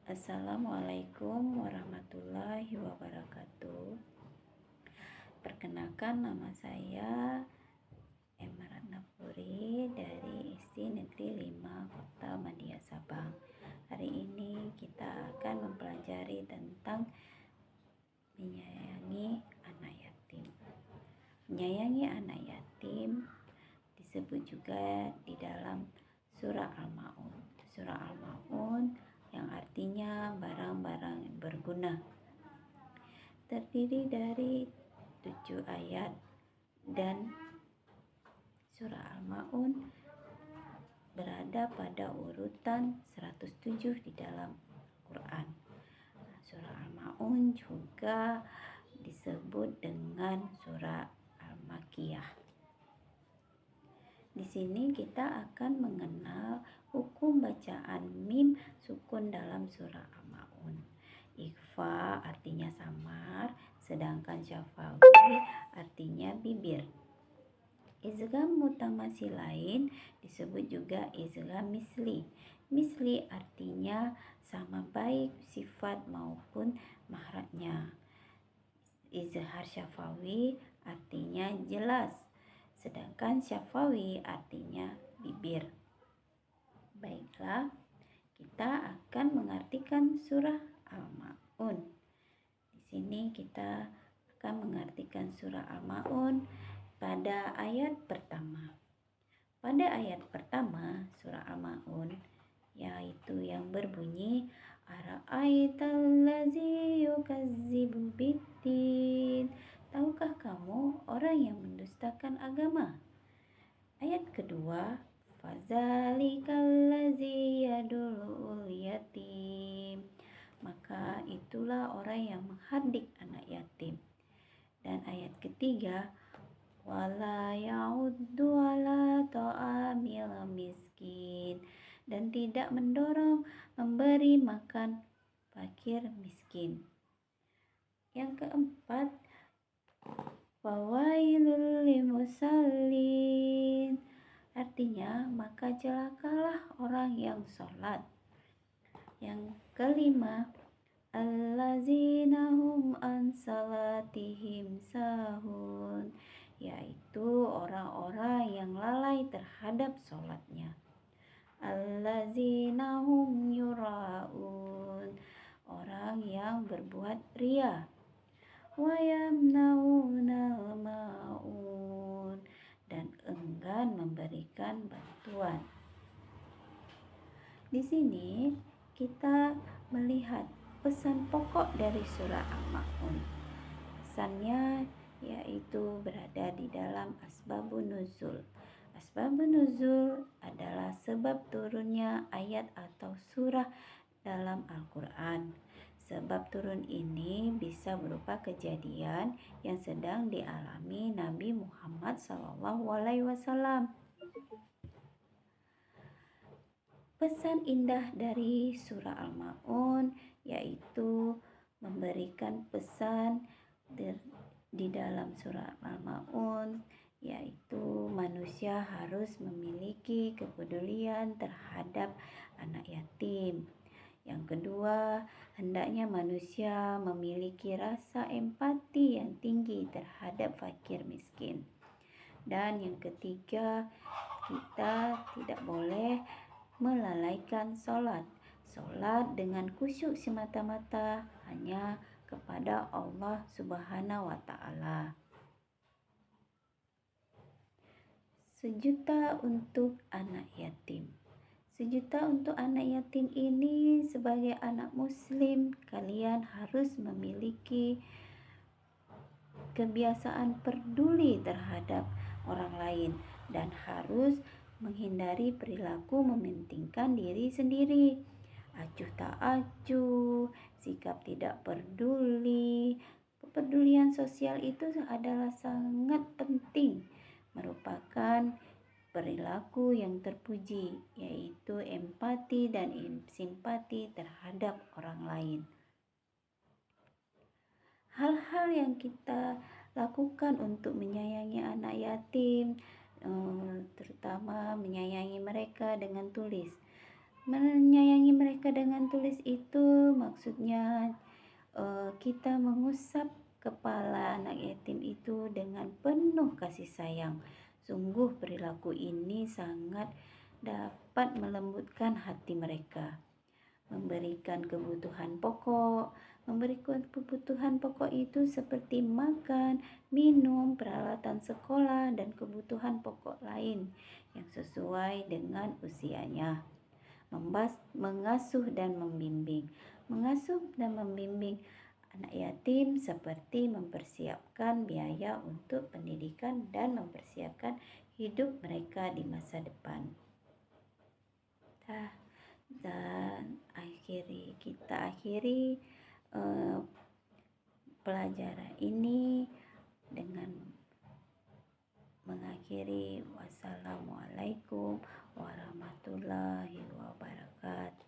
Assalamualaikum warahmatullahi wabarakatuh. Perkenalkan, nama saya Emma Ratnapuri dari SD Negeri 5 Kota Madia Sabang. Hari ini kita akan mempelajari tentang menyayangi anak yatim. Menyayangi anak yatim disebut juga di dalam surah Al-Maun. Surah Al-Maun yang artinya barang-barang berguna, terdiri dari 7 ayat, dan surah Al-Maun berada pada urutan 107 di dalam Quran. Surah Al-Maun juga disebut dengan surah Al-Makiyah. Di sini kita akan mengenal hukum bacaan mim sukun dalam surah Al-Maun. Ikhfa artinya samar, sedangkan syafawi artinya bibir. Izgham mutamasilain disebut juga izgham misli. Misli artinya sama baik sifat maupun mahrajnya. Izhar syafawi artinya jelas, sedangkan syafawi artinya bibir. Baiklah, kita akan mengartikan surah Al-Maun. Di sini kita akan mengartikan surah Al-Maun pada ayat pertama. Pada ayat pertama surah Al-Maun, yaitu yang berbunyi Ara'aitallazi yukazzibu biddin. Tahukah kamu orang yang mendustakan agama? Ayat kedua, fadzalikallazi yadulul yatim. Maka itulah orang yang menghardik anak yatim. Dan ayat ketiga, wala ya'uddu ala ta'amil miskin. Dan tidak mendorong memberi makan fakir miskin. Yang keempat, fawailul limusallin. Artinya, maka celakalah orang yang sholat. Yang kelima, allazina hum an salatihim sahun, yaitu orang-orang yang lalai terhadap sholatnya. Allazina hum yura'un, orang yang berbuat riya. Wa yamnaunal ma'un, dan enggan memberikan bantuan. Di sini kita melihat pesan pokok dari surah Al-Maun. Pesannya yaitu berada di dalam asbabun nuzul. Asbabun nuzul adalah sebab turunnya ayat atau surah dalam Al-Quran. Sebab turun ini bisa berupa kejadian yang sedang dialami Nabi Muhammad SAW. Pesan indah dari surah Al-Maun yaitu memberikan pesan di dalam surah Al-Maun, yaitu manusia harus memiliki kepedulian terhadap anak yatim. Yang kedua, hendaknya manusia memiliki rasa empati yang tinggi terhadap fakir miskin. Dan yang ketiga, kita tidak boleh melalaikan sholat. Sholat dengan khusyuk semata-mata hanya kepada Allah Subhanahu wa Ta'ala. Sejuta untuk anak yatim. Sejuta untuk anak yatim ini, sebagai anak muslim, kalian harus memiliki kebiasaan peduli terhadap orang lain dan harus menghindari perilaku mementingkan diri sendiri. Acuh tak acuh, sikap tidak peduli. Kepedulian sosial itu adalah sangat penting, merupakan perilaku yang terpuji, yaitu empati dan simpati terhadap orang lain. Hal-hal yang kita lakukan untuk menyayangi anak yatim, terutama menyayangi mereka dengan tulus. Menyayangi mereka dengan tulus itu maksudnya kita mengusap kepala anak yatim itu dengan penuh kasih sayang. Sungguh perilaku ini sangat dapat melembutkan hati mereka. Memberikan kebutuhan pokok. Memberikan kebutuhan pokok itu seperti makan, minum, peralatan sekolah, dan kebutuhan pokok lain yang sesuai dengan usianya. Mengasuh dan membimbing. Mengasuh dan membimbing anak yatim seperti mempersiapkan biaya untuk pendidikan dan mempersiapkan hidup mereka di masa depan. Dan kita akhiri pelajaran ini dengan mengakhiri wassalamualaikum warahmatullahi wabarakatuh.